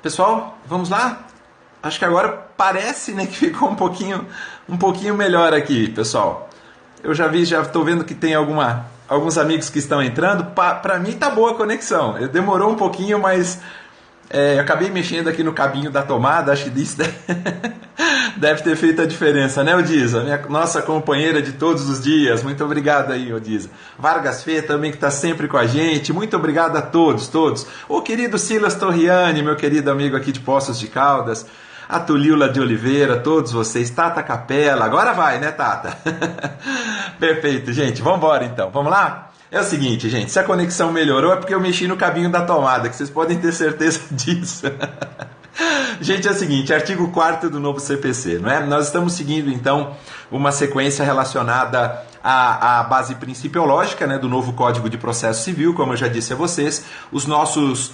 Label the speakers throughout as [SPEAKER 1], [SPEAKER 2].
[SPEAKER 1] Pessoal, vamos lá? Acho que agora parece, né, que ficou um pouquinho melhor aqui, pessoal. Eu já estou vendo que tem alguns amigos que estão entrando. Para mim tá boa a conexão. Demorou um pouquinho, mas eu acabei mexendo aqui no cabinho da tomada. Acho que isso deve ter feito a diferença, né, Odisa? Nossa companheira de todos os dias. Muito obrigado aí, Odisa. Vargas Fê também, que está sempre com a gente. Muito obrigado a todos. O querido Silas Torriani, meu querido amigo aqui de Poços de Caldas. A Tulila de Oliveira, todos vocês. Tata Capela. Agora vai, né, Tata? Perfeito, gente. Vamos embora, então. Vamos lá? É o seguinte, gente. Se a conexão melhorou é porque eu mexi no cabinho da tomada, que vocês podem ter certeza disso. Gente, é o seguinte, artigo 4º do novo CPC, não é? Nós estamos seguindo, então, uma sequência relacionada à base principiológica, né, do novo Código de Processo Civil, como eu já disse a vocês. Os nossos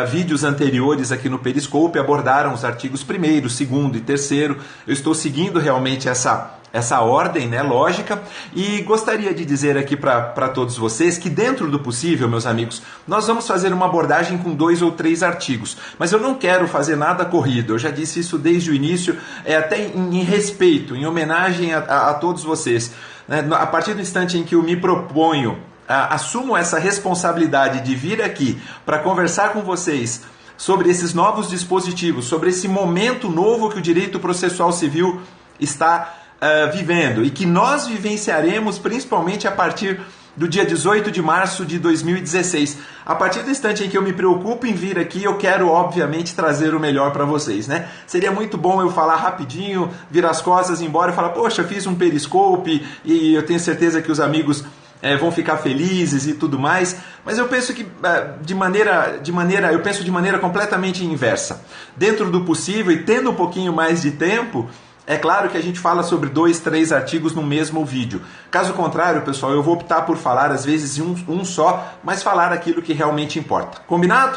[SPEAKER 1] vídeos anteriores aqui no Periscope abordaram os artigos 1º, 2º e 3º. Eu estou seguindo realmente essa ordem, né, lógica, e gostaria de dizer aqui para todos vocês que, dentro do possível, meus amigos, nós vamos fazer uma abordagem com 2 ou 3 artigos, mas eu não quero fazer nada corrido. Eu já disse isso desde o início, até em respeito, em homenagem a todos vocês, né? A partir do instante em que eu me proponho, assumo essa responsabilidade de vir aqui para conversar com vocês sobre esses novos dispositivos, sobre esse momento novo que o direito processual civil está vivendo e que nós vivenciaremos principalmente a partir do dia 18 de março de 2016. A partir do instante em que eu me preocupo em vir aqui, eu quero, obviamente, trazer o melhor para vocês, né? Seria muito bom eu falar rapidinho, virar as costas, ir embora e falar, poxa, eu fiz um Periscope e eu tenho certeza que os amigos vão ficar felizes e tudo mais, mas eu penso que eu penso de maneira completamente inversa. Dentro do possível e tendo um pouquinho mais de tempo, é claro que a gente fala sobre 2, 3 artigos no mesmo vídeo. Caso contrário, pessoal, eu vou optar por falar às vezes um só, mas falar aquilo que realmente importa. Combinado?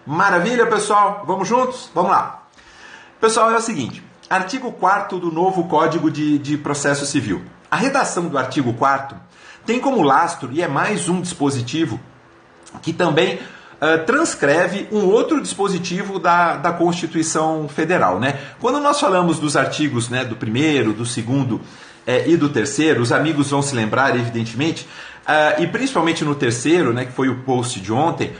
[SPEAKER 1] Maravilha, pessoal? Vamos juntos? Vamos lá. Pessoal, é o seguinte, artigo 4º do novo Código de Processo Civil. A redação do artigo 4º tem como lastro, e é mais um dispositivo, que também transcreve um outro dispositivo da Constituição Federal, né? Quando nós falamos dos artigos, né, do 1º, do 2º e do 3º, os amigos vão se lembrar, evidentemente, e principalmente no 3º, né, que foi o post de ontem,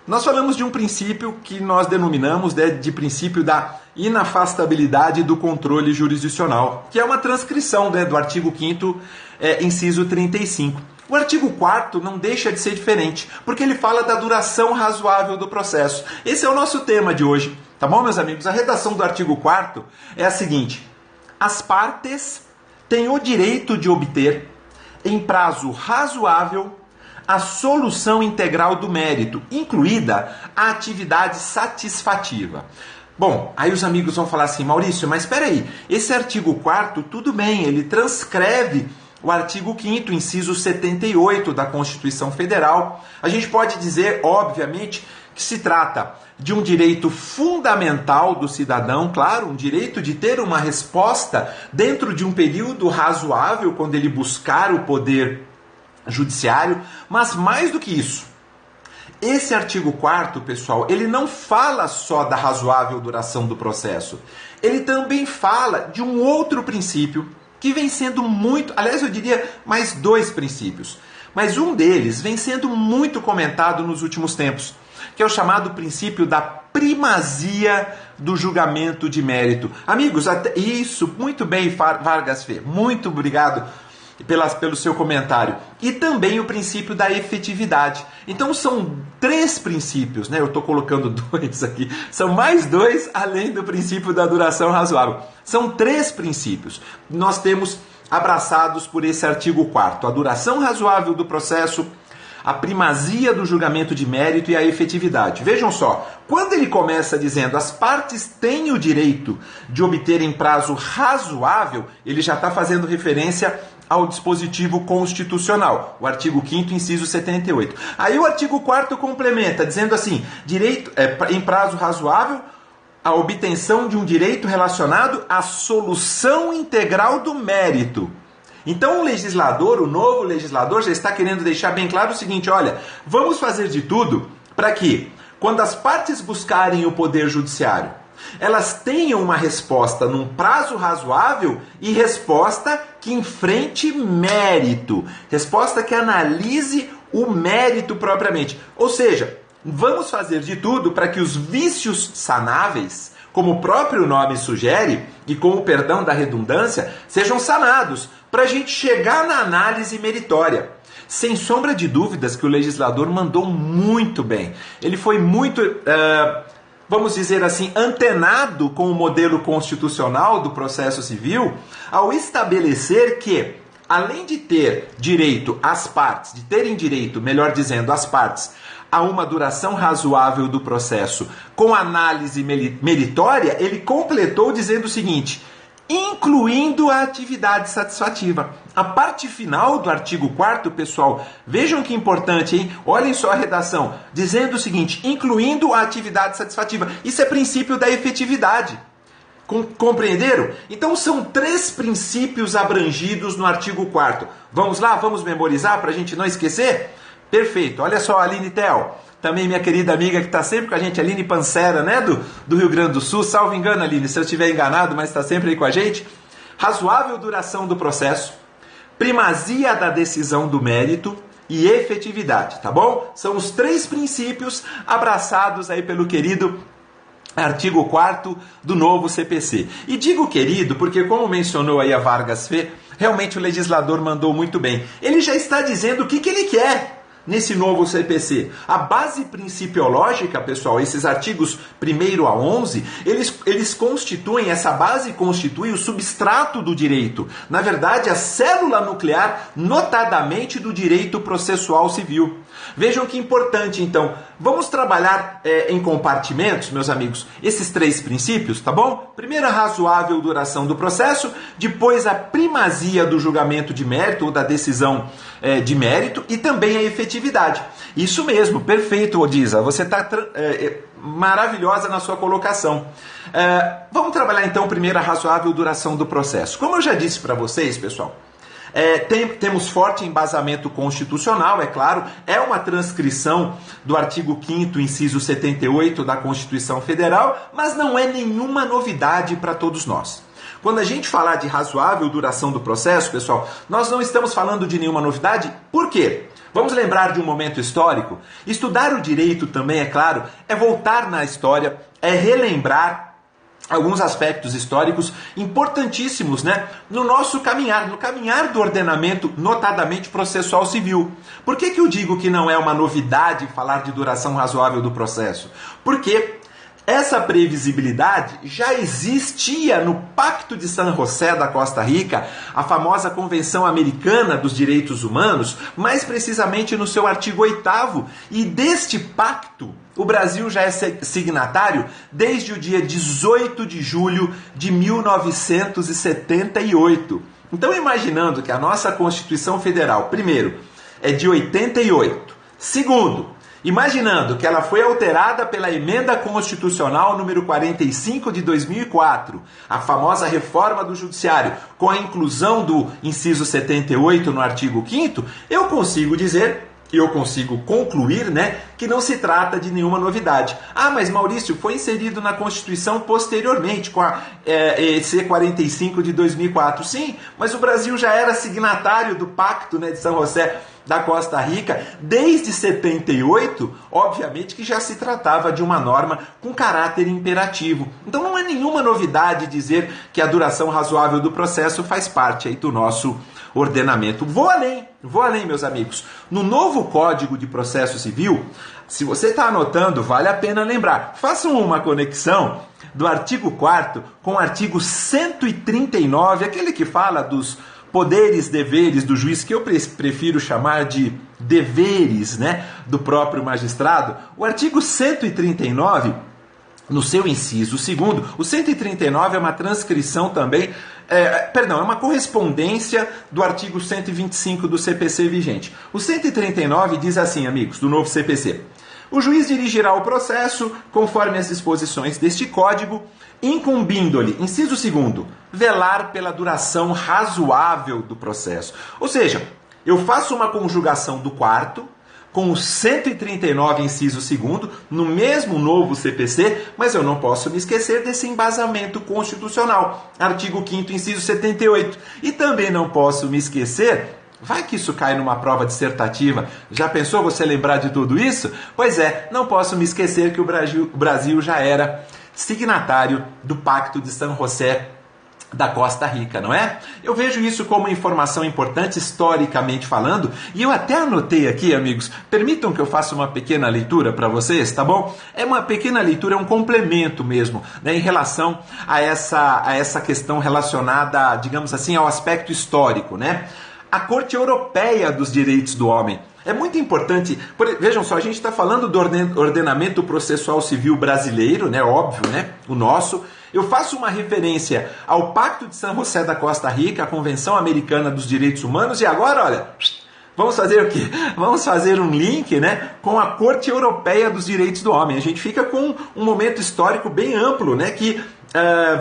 [SPEAKER 1] nós falamos de um princípio que nós denominamos de princípio da inafastabilidade do controle jurisdicional, que é uma transcrição, né, do artigo 5º, inciso 35. O artigo 4º não deixa de ser diferente, porque ele fala da duração razoável do processo. Esse é o nosso tema de hoje, tá bom, meus amigos? A redação do artigo 4º é a seguinte: as partes têm o direito de obter, em prazo razoável, a solução integral do mérito, incluída a atividade satisfativa. Bom, aí os amigos vão falar assim, Maurício, mas espera aí, esse artigo 4º, tudo bem, ele transcreve o artigo 5º, inciso 78 da Constituição Federal. A gente pode dizer, obviamente, que se trata de um direito fundamental do cidadão, claro, um direito de ter uma resposta dentro de um período razoável quando ele buscar o poder judiciário, mas mais do que isso, esse artigo 4º, pessoal, ele não fala só da razoável duração do processo, ele também fala de um outro princípio que vem sendo muito, aliás, eu diria mais 2 princípios, mas um deles vem sendo muito comentado nos últimos tempos, que é o chamado princípio da primazia do julgamento de mérito. Amigos, isso, muito bem, Vargas Fê, muito obrigado pelo seu comentário. E também o princípio da efetividade. Então são 3 princípios, né? Eu estou colocando 2 aqui. São mais 2 além do princípio da duração razoável. São 3 princípios. Nós temos abraçados por esse artigo 4º. A duração razoável do processo, a primazia do julgamento de mérito e a efetividade. Vejam só, quando ele começa dizendo as partes têm o direito de obter em prazo razoável, ele já está fazendo referência ao dispositivo constitucional, o artigo 5º, inciso 78. Aí o artigo 4º complementa, dizendo assim, direito em prazo razoável, a obtenção de um direito relacionado à solução integral do mérito. Então o novo legislador, já está querendo deixar bem claro o seguinte, olha, vamos fazer de tudo para que, quando as partes buscarem o Poder Judiciário, elas tenham uma resposta num prazo razoável e resposta que enfrente mérito, resposta que analise o mérito propriamente. Ou seja, vamos fazer de tudo para que os vícios sanáveis, como o próprio nome sugere, e com o perdão da redundância, sejam sanados, para a gente chegar na análise meritória. Sem sombra de dúvidas que o legislador mandou muito bem. Ele foi muito, vamos dizer assim, antenado com o modelo constitucional do processo civil, ao estabelecer que, além de ter direito as partes, de terem direito, melhor dizendo, as partes, a uma duração razoável do processo com análise meritória, ele completou dizendo o seguinte: incluindo a atividade satisfativa. A parte final do artigo 4º, pessoal, vejam que importante, hein? Olhem só a redação, dizendo o seguinte: incluindo a atividade satisfativa. Isso é princípio da efetividade. Compreenderam? Então são 3 princípios abrangidos no artigo 4º. Vamos lá, vamos memorizar para a gente não esquecer? Perfeito. Olha só, Aline Tel, também minha querida amiga que está sempre com a gente, Aline Pancera, né, do Rio Grande do Sul. Salvo engano, Aline, se eu estiver enganado, mas está sempre aí com a gente. Razoável duração do processo, primazia da decisão do mérito e efetividade, tá bom? São os 3 princípios abraçados aí pelo querido artigo 4º do novo CPC. E digo querido porque, como mencionou aí a Vargas Fê, realmente o legislador mandou muito bem. Ele já está dizendo o que ele quer nesse novo CPC. A base principiológica, pessoal, esses artigos 1º a 11, eles constituem, essa base constitui o substrato do direito. Na verdade, a célula nuclear, notadamente, do direito processual civil. Vejam que importante, então. Vamos trabalhar em compartimentos, meus amigos, esses 3 princípios, tá bom? Primeiro, a razoável duração do processo, depois a primazia do julgamento de mérito ou da decisão de mérito e também a efetividade. Isso mesmo, perfeito, Odisa, você está maravilhosa na sua colocação. Vamos trabalhar então primeiro a razoável duração do processo. Como eu já disse para vocês, pessoal, temos forte embasamento constitucional, é claro, é uma transcrição do artigo 5º, inciso 78 da Constituição Federal, mas não é nenhuma novidade para todos nós. Quando a gente falar de razoável duração do processo, pessoal, nós não estamos falando de nenhuma novidade. Por quê? Vamos lembrar de um momento histórico? Estudar o direito também, é claro, é voltar na história, é relembrar alguns aspectos históricos importantíssimos, né, no nosso caminhar, no caminhar do ordenamento, notadamente processual civil. Por que eu digo que não é uma novidade falar de duração razoável do processo? Porque essa previsibilidade já existia no Pacto de San José da Costa Rica, a famosa Convenção Americana dos Direitos Humanos, mais precisamente no seu artigo 8º, e deste pacto o Brasil já é signatário desde o dia 18 de julho de 1978. Então, imaginando que a nossa Constituição Federal, primeiro, é de 88, segundo, imaginando que ela foi alterada pela Emenda Constitucional número 45 de 2004, a famosa reforma do Judiciário, com a inclusão do inciso 78 no artigo 5º, eu consigo dizer, eu consigo concluir, né, que não se trata de nenhuma novidade. Ah, mas Maurício, foi inserido na Constituição posteriormente, com a EC 45 de 2004. Sim, mas o Brasil já era signatário do Pacto, né, de São José da Costa Rica desde 78, obviamente que já se tratava de uma norma com caráter imperativo. Então não é nenhuma novidade dizer que a duração razoável do processo faz parte aí do nosso ordenamento. Vou além, meus amigos. No novo Código de Processo Civil, se você está anotando, vale a pena lembrar. Façam uma conexão do artigo 4º com o artigo 139, aquele que fala dos poderes, deveres do juiz, que eu prefiro chamar de deveres, né, do próprio magistrado. O artigo 139, no seu inciso 2º, o 139 é uma transcrição também, é uma correspondência do artigo 125 do CPC vigente. O 139 diz assim, amigos, do novo CPC: o juiz dirigirá o processo conforme as disposições deste código, incumbindo-lhe, inciso 2º, velar pela duração razoável do processo. Ou seja, eu faço uma conjugação do 4º com o 139, inciso 2º, no mesmo novo CPC, mas eu não posso me esquecer desse embasamento constitucional, artigo 5º, inciso 78. E também não posso me esquecer, vai que isso cai numa prova dissertativa, já pensou você lembrar de tudo isso? Pois é, não posso me esquecer que o Brasil já era signatário do Pacto de San José da Costa Rica, não é? Eu vejo isso como informação importante historicamente falando, e eu até anotei aqui, amigos, permitam que eu faça uma pequena leitura para vocês, tá bom? É uma pequena leitura, é um complemento mesmo, né, em relação a essa questão relacionada, digamos assim, ao aspecto histórico, né? A Corte Europeia dos Direitos do Homem. É muito importante, vejam só, a gente está falando do ordenamento processual civil brasileiro, né, óbvio, né, o nosso. Eu faço uma referência ao Pacto de San José da Costa Rica, a Convenção Americana dos Direitos Humanos, e agora, olha, vamos fazer o quê? Vamos fazer um link, né, com a Corte Europeia dos Direitos do Homem. A gente fica com um momento histórico bem amplo, né, que,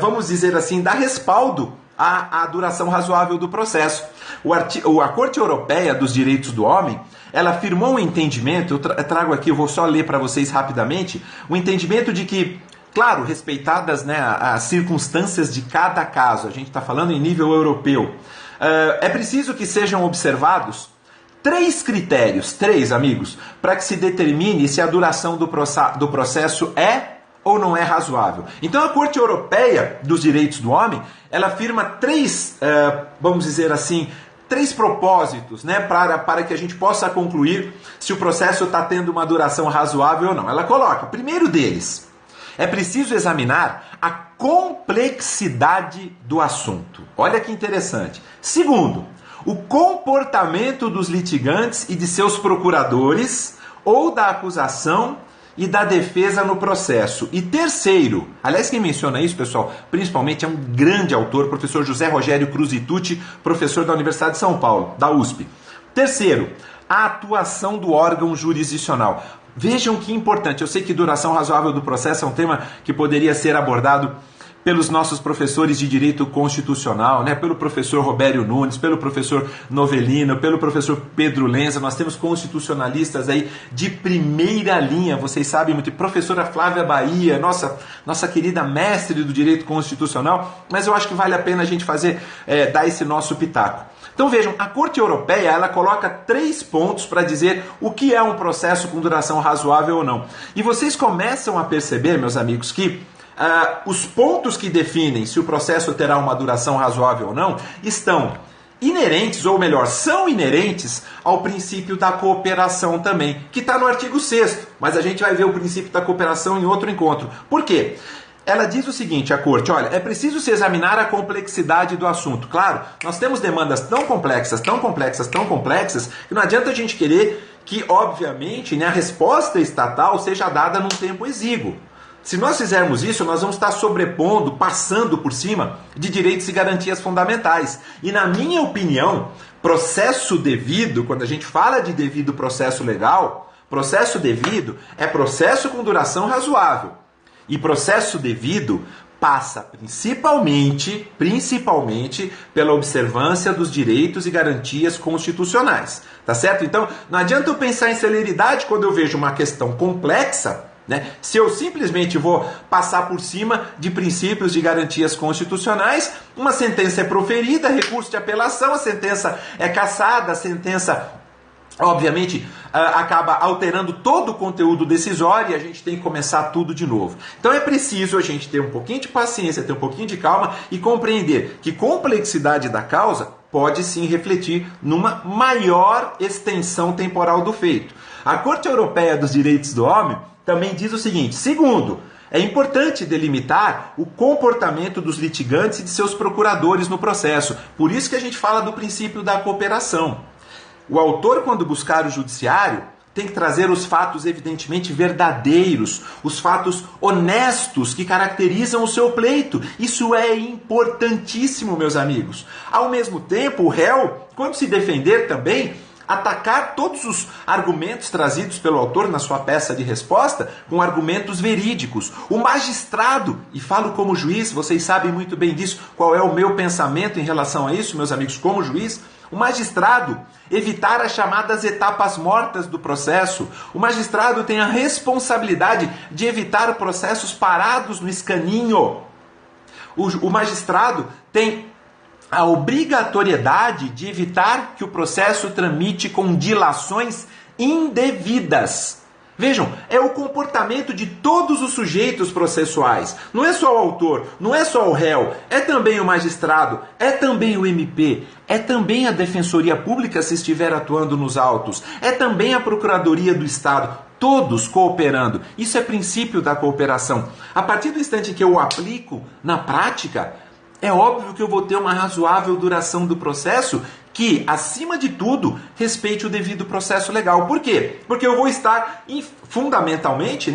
[SPEAKER 1] vamos dizer assim, dá respaldo à duração razoável do processo. A Corte Europeia dos Direitos do Homem, ela firmou um entendimento, eu trago aqui, eu vou só ler para vocês rapidamente, o entendimento de que, claro, respeitadas, né, as circunstâncias de cada caso, a gente está falando em nível europeu, é preciso que sejam observados 3 critérios, 3 amigos, para que se determine se a duração do processo é ou não é razoável. Então a Corte Europeia dos Direitos do Homem, ela afirma 3, vamos dizer assim, 3 propósitos, né, para que a gente possa concluir se o processo está tendo uma duração razoável ou não. Ela coloca, primeiro deles, é preciso examinar a complexidade do assunto. Olha que interessante. Segundo, o comportamento dos litigantes e de seus procuradores ou da acusação e da defesa no processo. E terceiro, aliás, quem menciona isso, pessoal, principalmente é um grande autor, professor José Rogério Cruz Itucci, professor da Universidade de São Paulo, da USP. Terceiro, a atuação do órgão jurisdicional. Vejam que importante, eu sei que duração razoável do processo é um tema que poderia ser abordado pelos nossos professores de Direito Constitucional, né? Pelo professor Robério Nunes, pelo professor Novelino, pelo professor Pedro Lenza. Nós temos constitucionalistas aí de primeira linha, vocês sabem muito, professora Flávia Bahia, nossa querida mestre do Direito Constitucional, mas eu acho que vale a pena a gente dar esse nosso pitaco. Então vejam, a Corte Europeia, ela coloca 3 pontos para dizer o que é um processo com duração razoável ou não. E vocês começam a perceber, meus amigos, que os pontos que definem se o processo terá uma duração razoável ou não estão inerentes, ou melhor, são inerentes ao princípio da cooperação também, que está no artigo 6º, mas a gente vai ver o princípio da cooperação em outro encontro. Por quê? Ela diz o seguinte, a Corte, olha, é preciso se examinar a complexidade do assunto. Claro, nós temos demandas tão complexas, que não adianta a gente querer que, obviamente, né, a resposta estatal seja dada num tempo exíguo. Se nós fizermos isso, nós vamos estar sobrepondo, passando por cima de direitos e garantias fundamentais. E na minha opinião, processo devido, quando a gente fala de devido processo legal, processo devido é processo com duração razoável. E processo devido passa principalmente pela observância dos direitos e garantias constitucionais. Tá certo? Então, não adianta eu pensar em celeridade quando eu vejo uma questão complexa, né? Se eu simplesmente vou passar por cima de princípios de garantias constitucionais, uma sentença é proferida, recurso de apelação, a sentença é cassada, a sentença, obviamente, acaba alterando todo o conteúdo decisório e a gente tem que começar tudo de novo. Então é preciso a gente ter um pouquinho de paciência, ter um pouquinho de calma e compreender que complexidade da causa pode sim refletir numa maior extensão temporal do feito. A Corte Europeia dos Direitos do Homem também diz o seguinte, segundo, é importante delimitar o comportamento dos litigantes e de seus procuradores no processo. Por isso que a gente fala do princípio da cooperação. O autor, quando buscar o judiciário, tem que trazer os fatos evidentemente verdadeiros, os fatos honestos que caracterizam o seu pleito. Isso é importantíssimo, meus amigos. Ao mesmo tempo, o réu, quando se defender também, atacar todos os argumentos trazidos pelo autor na sua peça de resposta com argumentos verídicos. O magistrado, e falo como juiz, vocês sabem muito bem disso, qual é o meu pensamento em relação a isso, meus amigos, como juiz, O magistrado evitar as chamadas etapas mortas do processo. O magistrado tem a responsabilidade de evitar processos parados no escaninho. O magistrado tem a obrigatoriedade de evitar que o processo tramite com dilações indevidas. Vejam, é o comportamento de todos os sujeitos processuais. Não é só o autor, não é só o réu, é também o magistrado, é também o MP, é também a Defensoria Pública se estiver atuando nos autos, é também a Procuradoria do Estado, todos cooperando. Isso é princípio da cooperação. A partir do instante que eu o aplico na prática, é óbvio que eu vou ter uma razoável duração do processo que, acima de tudo, respeite o devido processo legal. Por quê? Porque eu vou estar, fundamentalmente,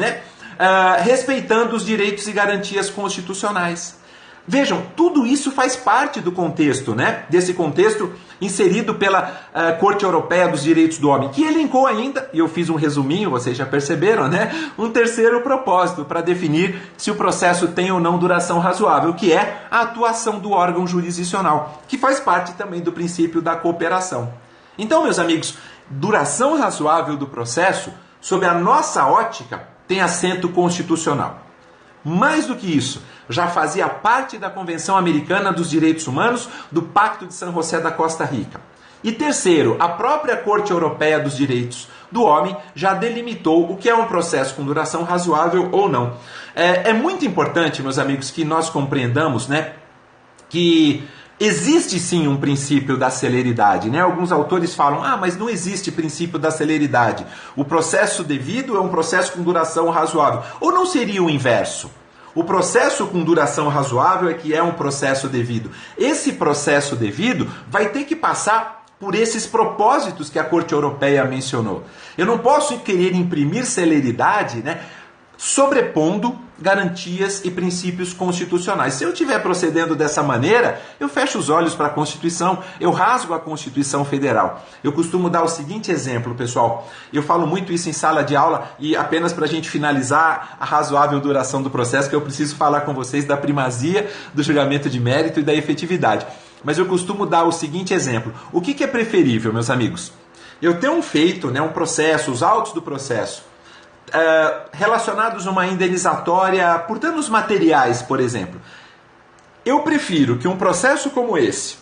[SPEAKER 1] respeitando os direitos e garantias constitucionais. Vejam, tudo isso faz parte do contexto, desse contexto inserido pela Corte Europeia dos Direitos do Homem, que elencou ainda, e eu fiz um resuminho, vocês já perceberam, um terceiro propósito para definir se o processo tem ou não duração razoável, que é a atuação do órgão jurisdicional, que faz parte também do princípio da cooperação. Então, meus amigos, duração razoável do processo, sob a nossa ótica, tem assento constitucional. Mais do que isso, já fazia parte da Convenção Americana dos Direitos Humanos, do Pacto de San José da Costa Rica. E terceiro, a própria Corte Europeia dos Direitos do Homem já delimitou o que é um processo com duração razoável ou não. É muito importante, meus amigos, que nós compreendamos, que existe sim um princípio da celeridade, Alguns autores falam, mas não existe princípio da celeridade. O processo devido é um processo com duração razoável. Ou não seria o inverso? O processo com duração razoável é que é um processo devido. Esse processo devido vai ter que passar por esses propósitos que a Corte Europeia mencionou. Eu não posso querer imprimir celeridade, sobrepondo garantias e princípios constitucionais. Se eu estiver procedendo dessa maneira, eu fecho os olhos para a Constituição, eu rasgo a Constituição Federal. Eu costumo dar o seguinte exemplo, pessoal. Eu falo muito isso em sala de aula e apenas para a gente finalizar a razoável duração do processo, que eu preciso falar com vocês da primazia do julgamento de mérito e da efetividade. Mas eu costumo dar o seguinte exemplo. O que é preferível, meus amigos? Eu tenho um feito, um processo, os autos do processo, relacionados a uma indenizatória por danos materiais, por exemplo. Eu prefiro que um processo como esse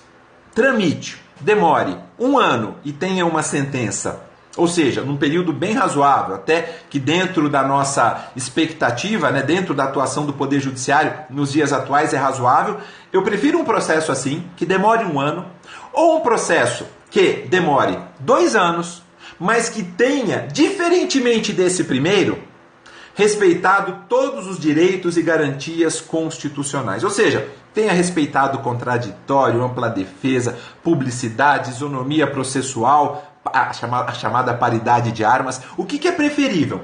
[SPEAKER 1] tramite, demore 1 ano e tenha uma sentença, ou seja, num período bem razoável, até que dentro da nossa expectativa, dentro da atuação do Poder Judiciário nos dias atuais é razoável. Eu prefiro um processo assim, que demore 1 ano, ou um processo que demore 2 anos, mas que tenha, diferentemente desse primeiro, respeitado todos os direitos e garantias constitucionais. Ou seja, tenha respeitado o contraditório, ampla defesa, publicidade, isonomia processual, a chamada paridade de armas. O que é preferível?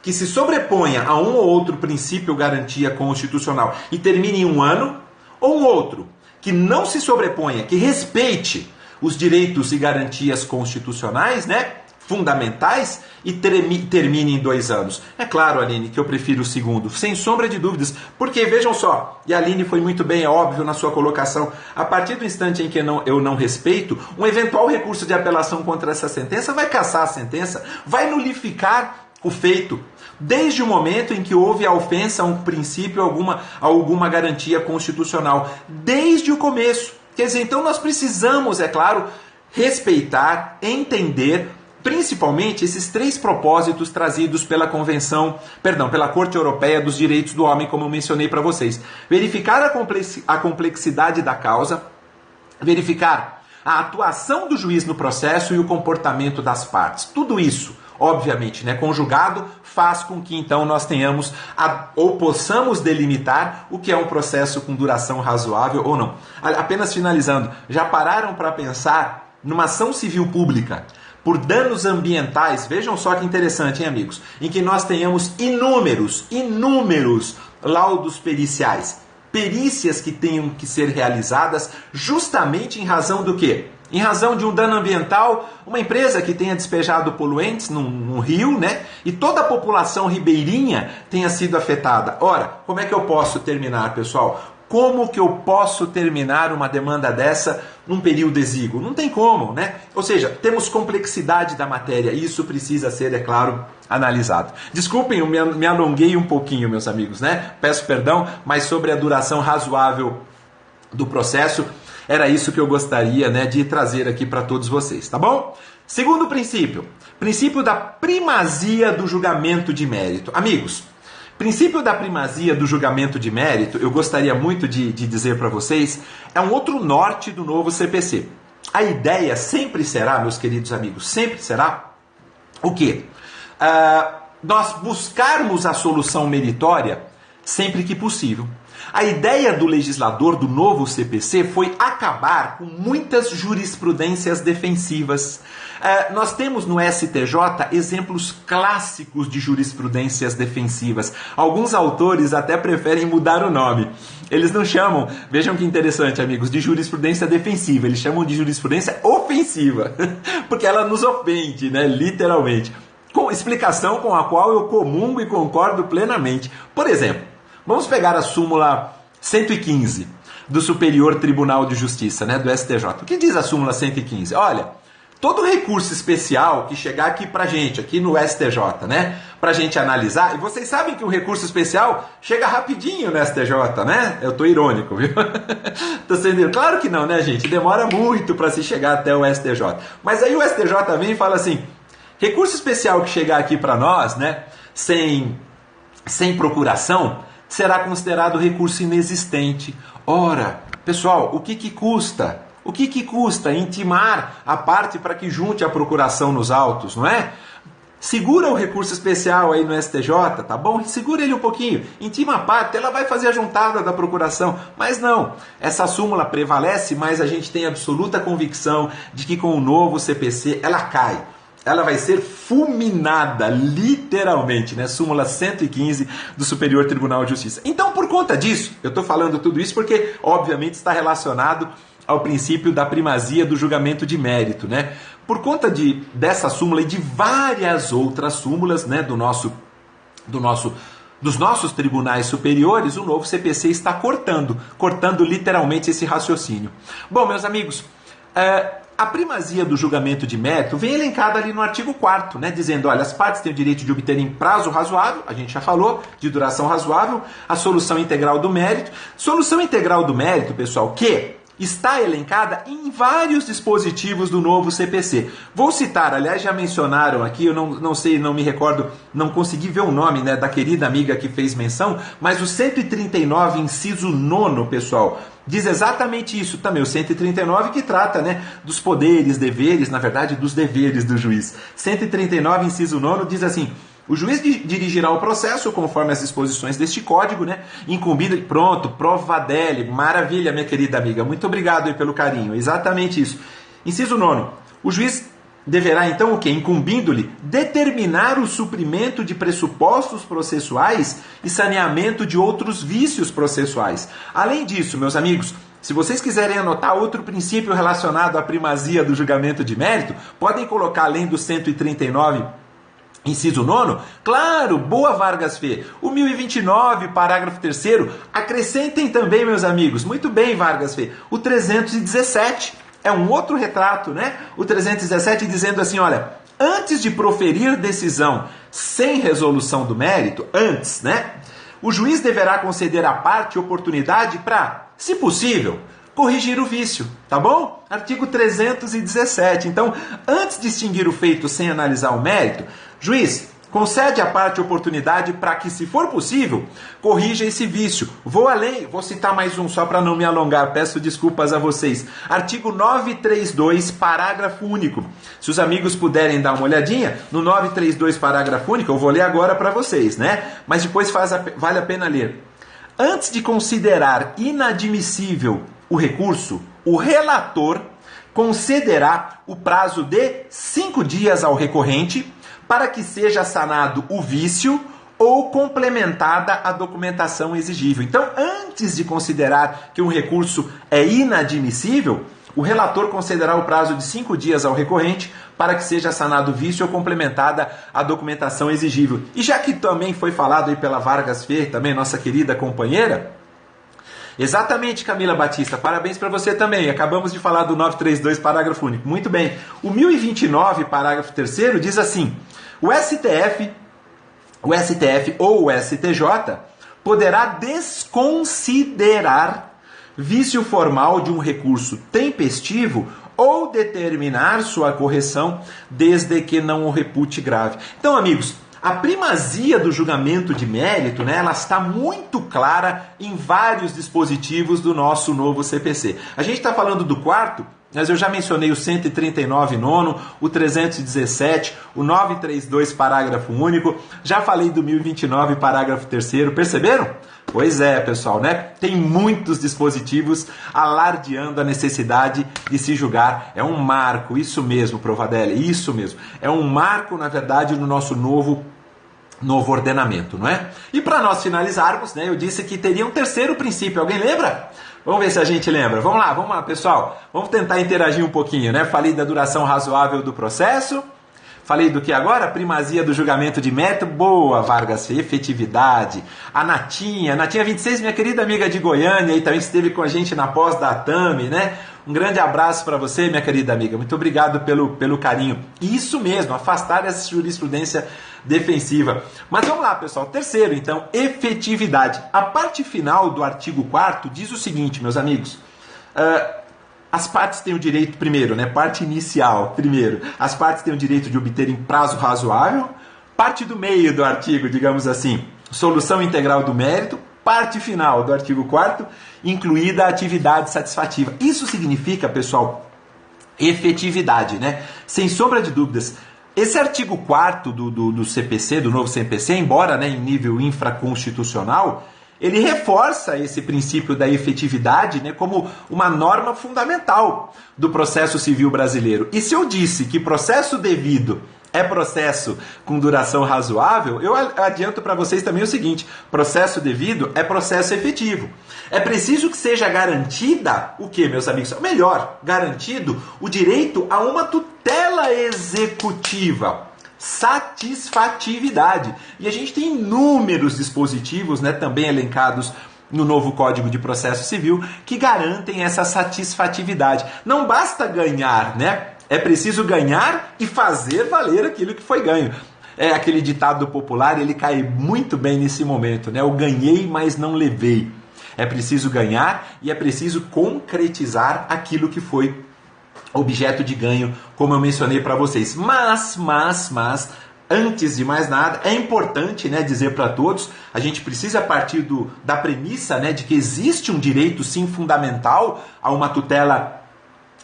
[SPEAKER 1] Que se sobreponha a um ou outro princípio ou garantia constitucional e termine em 1 ano, ou um outro que não se sobreponha, que respeite os direitos e garantias constitucionais, fundamentais, e termine em 2 anos. É claro, Aline, que eu prefiro o segundo, sem sombra de dúvidas, porque vejam só, e a Aline foi muito bem, é óbvio, na sua colocação, a partir do instante em que eu não respeito, um eventual recurso de apelação contra essa sentença vai cassar a sentença, vai nulificar o feito, desde o momento em que houve a ofensa a um princípio, alguma garantia constitucional, desde o começo. Quer dizer, então nós precisamos, é claro, respeitar, entender, principalmente esses 3 propósitos trazidos pela pela Corte Europeia dos Direitos do Homem, como eu mencionei para vocês. Verificar a complexidade da causa, verificar a atuação do juiz no processo e o comportamento das partes. Tudo isso, obviamente, conjugado, faz com que então nós tenhamos ou possamos delimitar o que é um processo com duração razoável ou não. Apenas finalizando, já pararam para pensar numa ação civil pública por danos ambientais? Vejam só que interessante, hein, amigos? Em que nós tenhamos inúmeros laudos periciais, perícias que tenham que ser realizadas justamente em razão do quê? Em razão de um dano ambiental, uma empresa que tenha despejado poluentes num rio, e toda a população ribeirinha tenha sido afetada. Ora, como é que eu posso terminar, pessoal? Como que eu posso terminar uma demanda dessa num período exíguo? Não tem como, né? Ou seja, temos complexidade da matéria e isso precisa ser, é claro, analisado. Desculpem, eu me alonguei um pouquinho, meus amigos, né? Peço perdão, mas sobre a duração razoável do processo, era isso que eu gostaria, né, de trazer aqui para todos vocês, tá bom? Segundo princípio, princípio da primazia do julgamento de mérito. Amigos, princípio da primazia do julgamento de mérito, eu gostaria muito de dizer para vocês, é um outro norte do novo CPC. A ideia sempre será, meus queridos amigos, sempre será o quê? Nós buscarmos a solução meritória sempre que possível. A ideia do legislador do novo CPC foi acabar com muitas jurisprudências defensivas. Nós temos no STJ exemplos clássicos de jurisprudências defensivas. Alguns autores até preferem mudar o nome. Eles não chamam, vejam que interessante, amigos, de jurisprudência defensiva. Eles chamam de jurisprudência ofensiva, porque ela nos ofende, né, literalmente. Com explicação com a qual eu comungo e concordo plenamente. Por exemplo, vamos pegar a súmula 115 do Superior Tribunal de Justiça, né, do STJ. O que diz a súmula 115? Olha, todo recurso especial que chegar aqui pra gente, aqui no STJ, né, pra gente analisar, e vocês sabem que o recurso especial chega rapidinho no STJ, né? Eu tô irônico, viu? Tô sendo... Claro que não, né, gente? Demora muito para se chegar até o STJ. Mas aí o STJ vem e fala assim, recurso especial que chegar aqui para nós, né, sem procuração, será considerado recurso inexistente. Ora, pessoal, o que custa? O que custa intimar a parte para que junte a procuração nos autos, não é? Segura o recurso especial aí no STJ, tá bom? Segura ele um pouquinho, intima a parte, ela vai fazer a juntada da procuração. Mas não, essa súmula prevalece, mas a gente tem absoluta convicção de que com o novo CPC ela cai. Ela vai ser fulminada, literalmente, né? Súmula 115 do Superior Tribunal de Justiça. Então, por conta disso, eu estou falando tudo isso porque, obviamente, está relacionado ao princípio da primazia do julgamento de mérito, né? Por conta dessa súmula e de várias outras súmulas, né, dos nossos tribunais superiores, o novo CPC está cortando literalmente esse raciocínio. Bom, meus amigos, a primazia do julgamento de mérito vem elencada ali no artigo 4º, né, dizendo, olha, as partes têm o direito de obter em prazo razoável, a gente já falou, de duração razoável, a solução integral do mérito. Solução integral do mérito, pessoal, que está elencada em vários dispositivos do novo CPC. Vou citar, aliás, já mencionaram aqui, eu não sei, não me recordo, não consegui ver o nome, né, da querida amiga que fez menção, mas o 139, inciso 9º, pessoal, diz exatamente isso também, o 139 que trata, né, dos poderes, deveres, na verdade, dos deveres do juiz. 139, inciso 9º, diz assim: o juiz dirigirá o processo conforme as disposições deste código, né? Incumbido, pronto, prova dele, maravilha, minha querida amiga, muito obrigado aí pelo carinho, exatamente isso. Inciso 9º, o juiz deverá então o quê? Incumbindo-lhe determinar o suprimento de pressupostos processuais e saneamento de outros vícios processuais. Além disso, meus amigos, se vocês quiserem anotar outro princípio relacionado à primazia do julgamento de mérito, podem colocar além do 139, inciso 9º, claro, boa Vargas Fê, o 1029, parágrafo 3º, acrescentem também, meus amigos, muito bem Vargas Fê, o 317, é um outro retrato, né? O 317 dizendo assim, olha, antes de proferir decisão sem resolução do mérito, antes, né? O juiz deverá conceder à parte oportunidade para, se possível, corrigir o vício, tá bom? Artigo 317. Então, antes de extinguir o feito sem analisar o mérito, juiz, concede à parte oportunidade para que, se for possível, corrija esse vício. Vou além, vou citar mais um só para não me alongar, peço desculpas a vocês. Artigo 932, parágrafo único. Se os amigos puderem dar uma olhadinha, no 932, parágrafo único, eu vou ler agora para vocês, né? Mas depois vale a pena ler. Antes de considerar inadmissível o recurso, o relator concederá o prazo de 5 dias ao recorrente para que seja sanado o vício ou complementada a documentação exigível. Então, antes de considerar que um recurso é inadmissível, o relator concederá o prazo de 5 dias ao recorrente para que seja sanado o vício ou complementada a documentação exigível. E já que também foi falado aí pela Vargas Fê, também nossa querida companheira, Exatamente, Camila Batista, parabéns para você também. Acabamos de falar do 932, parágrafo único. Muito bem. O 1029, parágrafo 3º, diz assim: o STF ou o STJ poderá desconsiderar vício formal de um recurso tempestivo ou determinar sua correção desde que não o repute grave. Então, amigos, a primazia do julgamento de mérito, né, ela está muito clara em vários dispositivos do nosso novo CPC. A gente está falando do quarto, mas eu já mencionei o 139 nono, o 317, o 932 parágrafo único, já falei do 1029 parágrafo 3º, perceberam? Pois é, pessoal, né? Tem muitos dispositivos alardeando a necessidade de se julgar. É um marco, isso mesmo, Provadelli, isso mesmo. É um marco, na verdade, no nosso novo ordenamento, não é? E para nós finalizarmos, né, eu disse que teria um terceiro princípio. Alguém lembra? Vamos ver se a gente lembra. Vamos lá, pessoal. Vamos tentar interagir um pouquinho, né? Falei da duração razoável do processo. Falei do que agora? Primazia do julgamento de mérito. Boa, Vargas, efetividade. A Natinha 26, minha querida amiga de Goiânia, e também esteve com a gente na pós da ATAME, né? Um grande abraço para você, minha querida amiga. Muito obrigado pelo carinho. Isso mesmo, afastar essa jurisprudência defensiva. Mas vamos lá, pessoal. Terceiro, então, efetividade. A parte final do artigo 4º diz o seguinte, meus amigos. As partes têm o direito, primeiro, né? Parte inicial, primeiro. As partes têm o direito de obter em prazo razoável. Parte do meio do artigo, digamos assim, solução integral do mérito. Parte final do artigo 4º, incluída a atividade satisfativa. Isso significa, pessoal, efetividade, né? Sem sombra de dúvidas. Esse artigo 4º do CPC, do novo CPC, embora, né, em nível infraconstitucional, ele reforça esse princípio da efetividade, né, como uma norma fundamental do processo civil brasileiro. E se eu disse que processo devido é processo com duração razoável, eu adianto para vocês também o seguinte: processo devido é processo efetivo. É preciso que seja garantida o que, meus amigos? Melhor, garantido o direito a uma tutela executiva. Satisfatividade. E a gente tem inúmeros dispositivos, né, também elencados no novo Código de Processo Civil, que garantem essa satisfatividade. Não basta ganhar, né? É preciso ganhar e fazer valer aquilo que foi ganho. É aquele ditado popular, ele cai muito bem nesse momento, né? Eu ganhei, mas não levei. É preciso ganhar e é preciso concretizar aquilo que foi objeto de ganho, como eu mencionei para vocês. Mas, antes de mais nada, é importante, né, dizer para todos, a gente precisa partir da premissa, né, de que existe um direito, sim, fundamental a uma tutela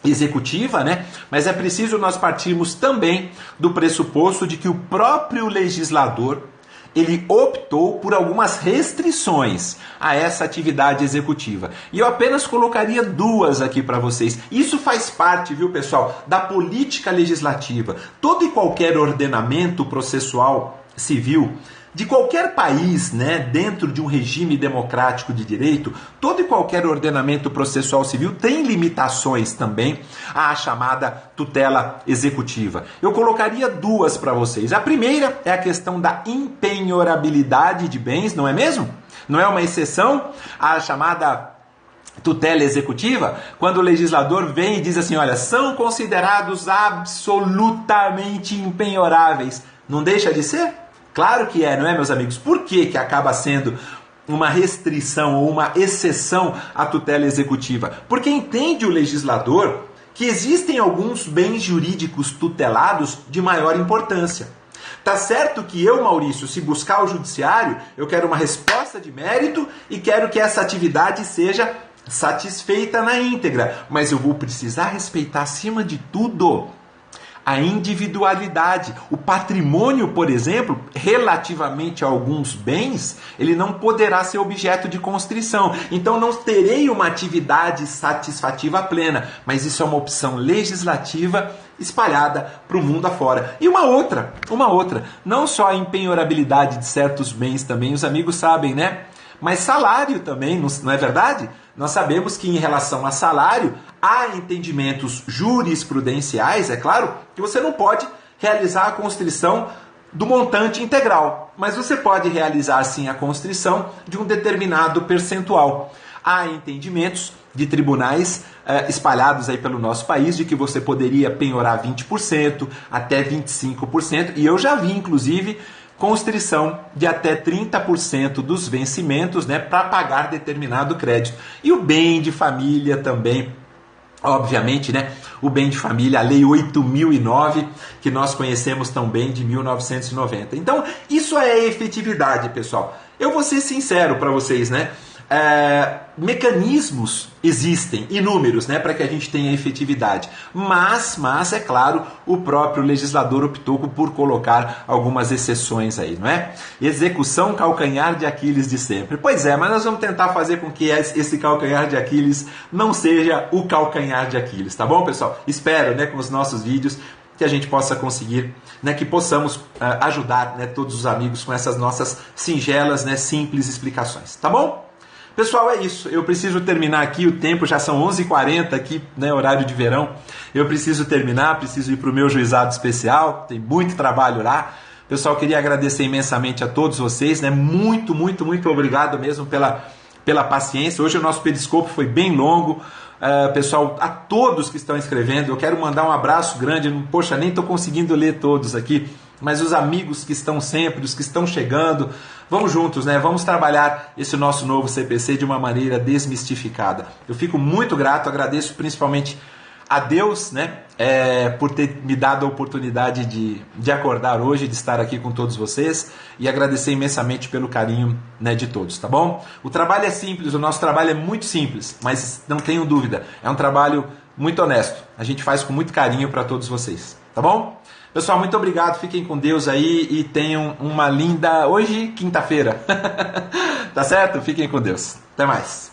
[SPEAKER 1] executiva, né? Mas é preciso nós partirmos também do pressuposto de que o próprio legislador ele optou por algumas restrições a essa atividade executiva. E eu apenas colocaria duas aqui para vocês. Isso faz parte, viu, pessoal, da política legislativa. Todo e qualquer ordenamento processual civil de qualquer país, né, dentro de um regime democrático de direito, todo e qualquer ordenamento processual civil tem limitações também à chamada tutela executiva. Eu colocaria duas para vocês. A primeira é a questão da impenhorabilidade de bens, não é mesmo? Não é uma exceção à chamada tutela executiva, quando o legislador vem e diz assim, olha, são considerados absolutamente impenhoráveis. Não deixa de ser? Claro que é, não é, meus amigos? Por que acaba sendo uma restrição ou uma exceção à tutela executiva? Porque entende o legislador que existem alguns bens jurídicos tutelados de maior importância. Tá certo que eu, Maurício, se buscar o judiciário, eu quero uma resposta de mérito e quero que essa atividade seja satisfeita na íntegra. Mas eu vou precisar respeitar, acima de tudo, a individualidade. O patrimônio, por exemplo, relativamente a alguns bens, ele não poderá ser objeto de constrição. Então não terei uma atividade satisfativa plena, mas isso é uma opção legislativa espalhada para o mundo afora. E uma outra, não só a impenhorabilidade de certos bens também, os amigos sabem, né? Mas salário também, não é verdade? Nós sabemos que em relação a salário, há entendimentos jurisprudenciais, é claro, que você não pode realizar a constrição do montante integral, mas você pode realizar sim a constrição de um determinado percentual. Há entendimentos de tribunais espalhados aí pelo nosso país de que você poderia penhorar 20%, até 25%, e eu já vi, inclusive, constrição de até 30% dos vencimentos, né, para pagar determinado crédito. E o bem de família também, obviamente, né, o bem de família, a Lei 8.009, que nós conhecemos tão bem, de 1990. Então, isso é efetividade, pessoal. Eu vou ser sincero para vocês, né? Mecanismos existem, inúmeros, né, para que a gente tenha efetividade. Mas, é claro, o próprio legislador optou por colocar algumas exceções aí, não é? Execução calcanhar de Aquiles de sempre. Pois é, mas nós vamos tentar fazer com que esse calcanhar de Aquiles não seja o calcanhar de Aquiles, tá bom, pessoal? Espero, né, com os nossos vídeos, que a gente possa conseguir, né, que possamos ajudar, né, todos os amigos com essas nossas singelas, né, simples explicações, tá bom? Pessoal, é isso. Eu preciso terminar aqui, o tempo já são 11h40 aqui, né, horário de verão. Eu preciso terminar, preciso ir para o meu juizado especial, tem muito trabalho lá. Pessoal, queria agradecer imensamente a todos vocês, né? Muito obrigado mesmo pela paciência. Hoje o nosso periscopo foi bem longo. Pessoal, a todos que estão escrevendo, eu quero mandar um abraço grande. Poxa, nem estou conseguindo ler todos aqui, mas os amigos que estão sempre, os que estão chegando, vamos juntos, né? Vamos trabalhar esse nosso novo CPC de uma maneira desmistificada. Eu fico muito grato, agradeço principalmente a Deus, né, por ter me dado a oportunidade de acordar hoje, de estar aqui com todos vocês, e agradecer imensamente pelo carinho, né, de todos, tá bom? O trabalho é simples, o nosso trabalho é muito simples, mas não tenham dúvida, é um trabalho muito honesto. A gente faz com muito carinho para todos vocês, tá bom? Pessoal, muito obrigado, fiquem com Deus aí e tenham uma linda... Hoje, quinta-feira, tá certo? Fiquem com Deus. Até mais.